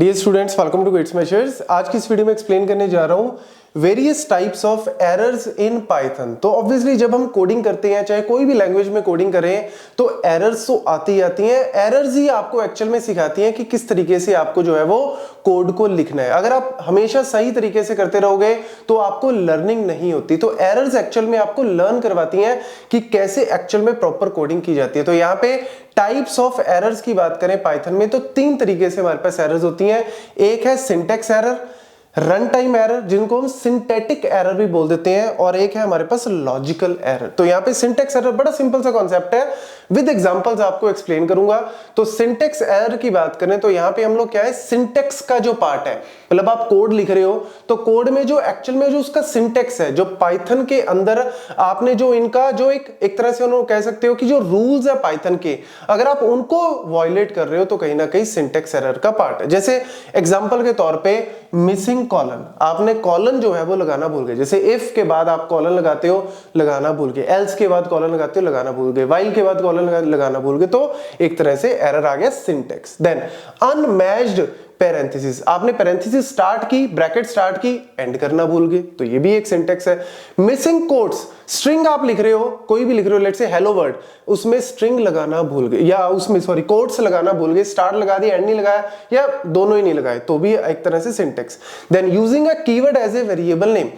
Dear students, welcome to weights measures. आज की इस वीडियो में एक्सप्लेन करने जा रहा हूँ various types of errors in Python. तो ऑब्वियसली जब हम कोडिंग करते हैं, चाहे कोई भी लैंग्वेज में कोडिंग करें, तो एरर्स तो आती आती हैं। एरर्स ही आपको एक्चुअल में सिखाती हैं कि किस तरीके से आपको जो है वो कोड को लिखना है। अगर आप हमेशा सही तरीके से करते रहोगे तो आपको लर्निंग नहीं होती। तो एरर्स एक्चुअल में आपको लर्न करवाती हैं कि कैसे एक्चुअल में प्रॉपर कोडिंग की जाती है। तो यहाँ पे टाइप्स ऑफ एरर्स की बात करें पाइथन में, तो तीन तरीके से हमारे पास एरर्स होती हैं। एक है syntax error, run time error जिनको हम सिंटैटिक एरर भी बोल देते हैं, और एक है हमारे पास लॉजिकल एरर। तो यहाँ पे सिंटैक्स एरर बड़ा सिंपल सा कॉन्सेप्ट है, विद एग्जांपल्स आपको एक्सप्लेन करूंगा। तो सिंटैक्स एरर की बात करें तो यहाँ पे हम लोग क्या है, सिंटैक्स का जो पार्ट है, मतलब आप कोड लिख रहे हो तो कोड में जो एक्चुअल में जो उसका सिंटैक्स है, जो पाइथन के अंदर आपने जो इनका जो एक तरह से उन्होंने कह सकते हो कि जो रूल्स है पाइथन के, अगर आप उनको वायलेट कर रहे हो तो कहीं ना कहीं सिंटैक्स एरर का पार्ट है। जैसे एग्जांपल के तौर पे मिसिंग कॉलन, आपने कॉलन जो है वो लगाना भूल गए। जैसे इफ के बाद आप कॉलन लगाते हो, लगाना भूल गए, एल्स के बाद कॉलन लगाते हो, लगाना भूल गए, व्हाइल के बाद कॉलन लगाना भूल गए, तो एक तरह से एरर आ गया सिंटैक्स। देन अनमैच्ड पैरेंथेसिस, आपने पैरेंथेसिस स्टार्ट की, ब्रैकेट स्टार्ट की, एंड करना भूल गए, तो ये भी एक सिंटैक्स है। मिसिंग कोट्स, स्ट्रिंग आप लिख रहे हो, कोई भी लिख रहे हो, लेट्स से हेलो वर्ड, उसमें स्ट्रिंग लगाना भूल गए, या उसमें कोट्स लगाना भूल गए, स्टार्ट लगा दिया, एंड नहीं लगाया, या दोनों ही नहीं लगाए, तो भी एक तरह से syntax. Then using a keyword as a variable name,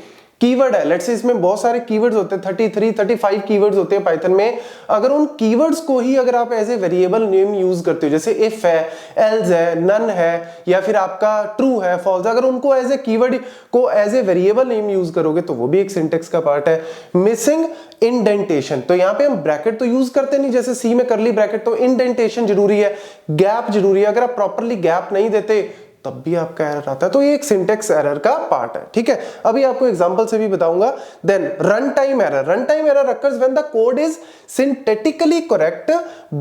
keyword है, लेट्स से इसमें बहुत सारे कीवर्ड्स होते हैं, 33 35 कीवर्ड्स होते हैं पाइथन में। अगर उन कीवर्ड्स को ही अगर आप as a variable name use करते हो, जैसे इफ है, एल्स है, नन है, या फिर आपका ट्रू है, फॉल्स, अगर उनको एज ए कीवर्ड को as a variable name use करोगे तो वो भी एक सिंटैक्स का पार्ट है। मिसिंग इंडेंटेशन, तो यहाँ पे हम ब्रैकेट तो यूज करते नहीं, जैसे सी में करली ब्रैकेट, तो इंडेंटेशन जरूरी है, गैप जरूरी है। अगर आप प्रॉपरली गैप नहीं देते तब भी आपका एरर आता है, तो ये एक सिंटैक्स एरर का पार्ट है। ठीक है, अभी आपको एग्जांपल से भी बताऊंगा। Then run time error, run time error occurs when the code is syntactically correct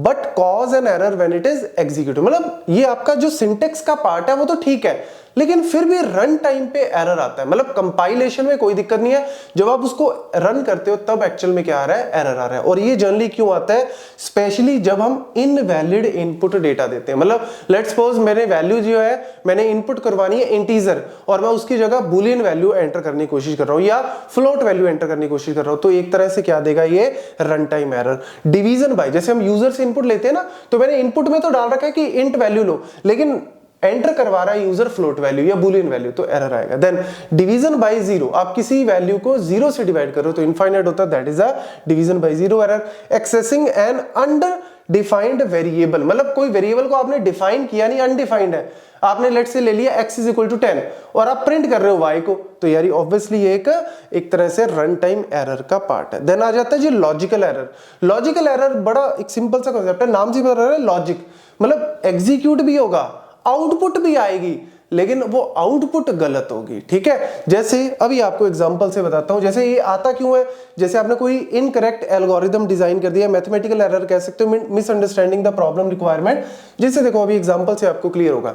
but cause an error when it is executed। मतलब ये आपका जो सिंटैक्स का पार्ट है वो तो ठीक है, लेकिन फिर भी रन टाइम पे एरर आता है। मतलब कंपाइलेशन में कोई दिक्कत नहीं है, जब आप उसको रन करते हो तब एक्चुअल में क्या आ रहा है, एरर आ रहा है। और ये जनरली क्यों आता है, स्पेशली जब हम इनवैलिड इनपुट डेटा देते हैं। मतलब लेट्स सपोज मेरे वैल्यू जो है, मैंने इनपुट करवानी है इंटीजर, और मैं उसकी जगह बुलियन वैल्यू एंटर करने की कोशिश कर रहा हूं, या फ्लोट वैल्यू एंटर करने की कोशिश कर रहा हूं, तो एक तरह से क्या देगा ये, run time error. Division bye, जैसे हम यूजर से इनपुट लेते हैं ना, तो मैंने इनपुट में तो डाल रखा है कि इंट वैल्यू लो, लेकिन एंटर करवा रहा है यूजर फ्लोट वैल्यू या बुलियन वैल्यू, तो एरर आएगा। देन डिवीजन बाय जीरो, आप किसी वैल्यू को जीरो से डिवाइड करो तो इनफाइनाइट होता है, that is a division by zero error. Accessing an under defined variable, मतलब कोई वेरिएबल को आपने डिफाइन किया नहीं, अनडिफाइंड है, आपने लेट से ले लिया x इज इक्वल टू 10 और आप प्रिंट कर रहे हो y को, तो यार ऑब्वियसली ये एक तरह से रन टाइम एरर का पार्ट है। देन आ जाता है जी लॉजिकल एरर। लॉजिकल एरर बड़ा एक सिंपल सा कांसेप्ट है, नाम से पता रहा है लॉजिक, मतलब एग्जीक्यूट भी होगा, आउटपुट भी आएगी, लेकिन वो आउटपुट गलत होगी। ठीक है, जैसे अभी आपको एग्जांपल से बताता हूं। जैसे ये आता क्यों है, जैसे आपने कोई इनकरेक्ट एल्गोरिथम डिजाइन कर दिया, मैथमेटिकल एरर कह सकते हो, मिसअंडरस्टैंडिंग द प्रॉब्लम रिक्वायरमेंट। जैसे देखो अभी एग्जांपल से आपको क्लियर होगा।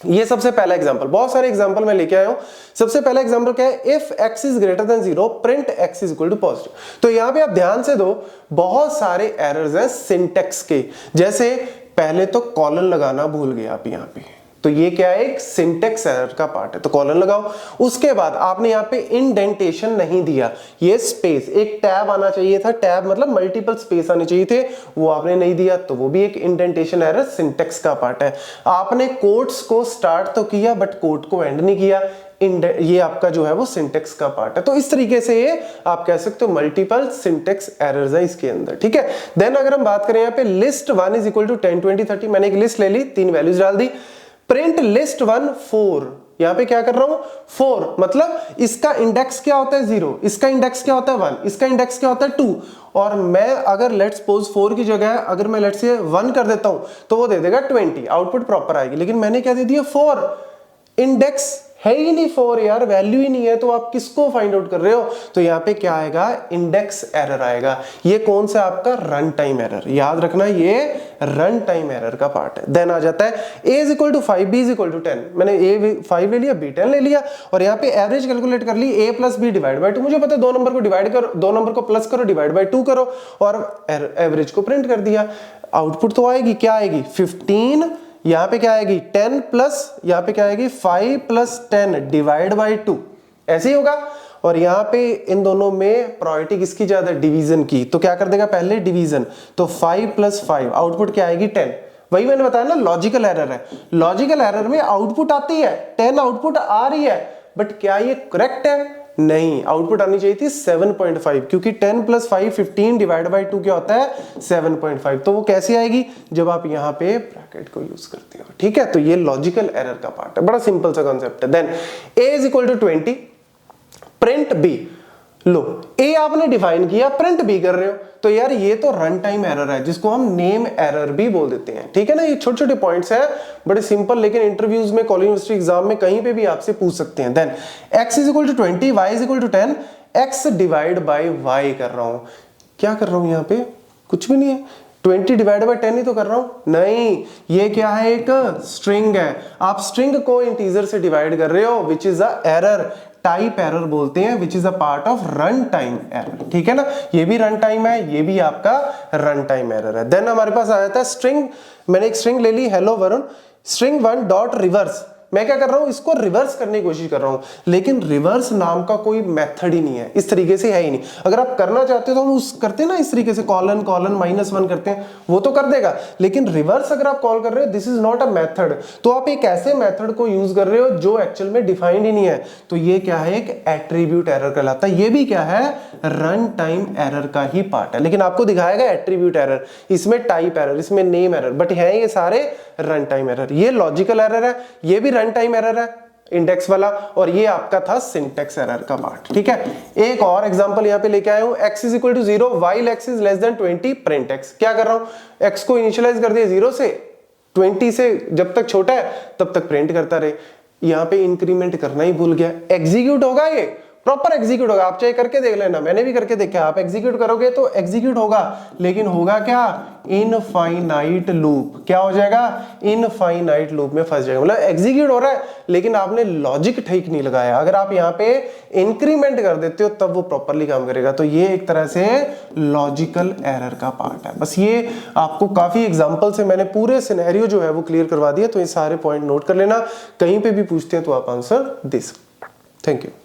ये सबसे पहला एग्जांपल, बहुत सारे एग्जांपल मैं लेके आया हूं। सबसे पहला एग्जांपल क्या है, if x is greater than 0 print x is equal to positive. तो यहां पे आप ध्यान से दो, बहुत सारे एरर्स हैं सिंटैक्स के। जैसे पहले तो कॉलन लगाना भूल गए आप यहाँ पे, तो ये क्या है, एक सिंटैक्स एरर का पार्ट है, तो कॉलन लगाओ। उसके बाद आपने यहाँ पे इंडेंटेशन नहीं दिया, ये स्पेस, एक टैब आना चाहिए था, टैब मतलब मल्टीपल स्पेस आने चाहिए थे, वो आपने नहीं दिया, तो वो भी एक इंडेंटेशन एरर सिंटैक्स का पार्ट है। आपने कोट्स को स्टार्ट तो किया बट कोट को एंड नहीं किया, ये आपका जो है वो सिंटैक्स का पार्ट है। तो इस तरीके से ये आप कह सकते हो मल्टीपल सिंटैक्स एरर्स है इसके अंदर। ठीक है, देन अगर हम बात करें यहाँ पे लिस्ट 1 इज इक्वल टू 10 20 30, मैंने एक लिस्ट ले ली, 3 वैल्यूज डाल दी, प्रिंट लिस्ट 1 4, यहां पे क्या कर रहा हूं, 4, मतलब इसका इंडेक्स क्या होता है 0, इसका इंडेक्स क्या होता है 1, इसका इंडेक्स क्या होता है 2, और मैं अगर लेट्स सपोज 4 की जगह अगर मैं लेट्स से 1 कर देता हूं तो वो दे देगा 20, आउटपुट प्रॉपर आएगी। लेकिन मैंने क्या दे दिया 4, इंडेक्स है ही नहीं 4 यार, वैल्यू ही नहीं है, तो आप किसको फाइंड आउट कर रहे हो, तो यहाँ पे क्या आएगा, इंडेक्स एरर आएगा। ये कौन सा आपका, रन टाइम एरर, याद रखना ये रन टाइम एरर का पार्ट है। देन आ जाता है a is equal to 5 b is equal to 10, मैंने a 5 ले लिया b 10 ले लिया, और यहाँ पे एवरेज कैलकुलेट कर ली, a plus b divide by 2, मुझे पता है 2 नंबर को डिवाइड करो, 2 नंबर को प्लस करो, डिवाइड बाय 2 करो, और एवरेज को प्रिंट कर दिया। आउटपुट तो आएगी, क्या आएगी, 15 यहाँ पे क्या आएगी 10 प्लस, यहाँ पे क्या आएगी 5 प्लस 10 डिवाइड बाई 2, ऐसे ही होगा। और यहाँ पे इन दोनों में प्रायोरिटी किसकी ज्यादा, डिवीजन की, तो क्या कर देगा पहले डिवीजन, तो 5 प्लस 5 आउटपुट क्या आएगी 10। वही मैंने बताया ना लॉजिकल एरर है, लॉजिकल एरर में आउटपुट आती है 10 आउटपुट आ रही है, बट क्या ये करेक्ट है, नहीं, आउटपुट आनी चाहिए थी 7.5, क्योंकि 10 प्लस 5 15 डिवाइड बाई 2 क्या होता है 7.5। तो वो कैसे आएगी, जब आप यहाँ पे ब्रैकेट को यूज करते हो, ठीक है। तो ये लॉजिकल एरर का पार्ट है, बड़ा सिंपल सा कॉन्सेप्ट है। Then a is equal to 20, print b, लो a आपने डिफाइन किया, प्रिंट b कर रहे हो, तो यार ये तो रन टाइम एरर है, जिसको हम नेम एरर भी बोल देते हैं, ठीक है ना। ये छोटे छोटे पॉइंट्स है, बड़े सिंपल, लेकिन इंटरव्यूज में, कॉलेज यूनिवर्सिटी एग्जाम में कहीं पे भी आपसे पूछ सकते हैं। Then x is equal to 20, y is equal to 10, x divide by y कर रहा हूं, क्या कर रहा हूं यहाँ पे, कुछ भी नहीं है, 20 डिवाइड बाई 10 ही तो कर रहा हूं, नहीं, ये क्या है, एक स्ट्रिंग है, आप स्ट्रिंग को इंटीजर से डिवाइड कर रहे हो, which is a error, type error बोलते हैं, which is a part of run time error, ठीक है ना। ये भी रन टाइम है, ये भी आपका रन टाइम एरर है। देन हमारे पास आ जाता है स्ट्रिंग, मैंने एक स्ट्रिंग ले ली, hello Varun, string 1 dot reverse, मैं क्या कर रहा हूं, इसको रिवर्स करने की कोशिश कर रहा हूं, लेकिन रिवर्स नाम का कोई मेथड ही नहीं है, इस तरीके से है ही नहीं। अगर आप करना चाहते हो तो हम उस करते हैं ना इस तरीके से, कॉलन कॉलन -1 करते हैं, वो तो कर देगा, लेकिन रिवर्स अगर आप कॉल कर रहे हो, this is not a method, तो आप एक ऐसे मेथड को यूज कर रहे हो जो एक्चुअल में डिफाइंड ही नहीं है, तो ये क्या है, एक एट्रीब्यूट एरर कहलाता है। ये भी क्या है, रन टाइम एरर का ही पार्ट है, लेकिन आपको दिखाएगा एट्रीब्यूट एरर, इसमें टाइप एरर, इसमें नेम एरर, बट है ये सारे रन टाइम एरर। ये लॉजिकल एरर है, ये भी रन टाइम एरर है इंडेक्स वाला, और ये आपका था सिंटेक्स एरर का पार्ट, ठीक है। एक और एग्जांपल यहां पे लेके आया हूं, x is equal to 0 while x is less than 20 print x, क्या कर रहा हूं, x को इनिशियलाइज कर दिया 0 से, 20 से जब तक छोटा है तब तक प्रिंट करता रहे, यहां पे इंक्रीमेंट करना ही भूल गया, एग्जीक्यूट होगा, ये प्रॉपर एग्जीक्यूट होगा, आप चाहे करके देख लेना, मैंने भी करके देखा, आप एग्जीक्यूट करोगे तो एग्जीक्यूट होगा, लेकिन होगा क्या, इनफाइनाइट लूप, क्या हो जाएगा, इनफाइनाइट लूप में फंस जाएगा, मतलब एग्जीक्यूट हो रहा है लेकिन आपने लॉजिक ठीक नहीं लगाया। अगर आप यहाँ पे इंक्रीमेंट कर देते हो तब वो प्रॉपरली काम करेगा, तो ये एक तरह से लॉजिकल एरर का पार्ट है। बस ये आपको काफी एग्जांपल से मैंने पूरे सिनेरियो जो है वो क्लियर करवा दिया, तो ये सारे पॉइंट नोट कर लेना, कहीं पे भी पूछते हैं तो आप आंसर दे सकते। Thank you.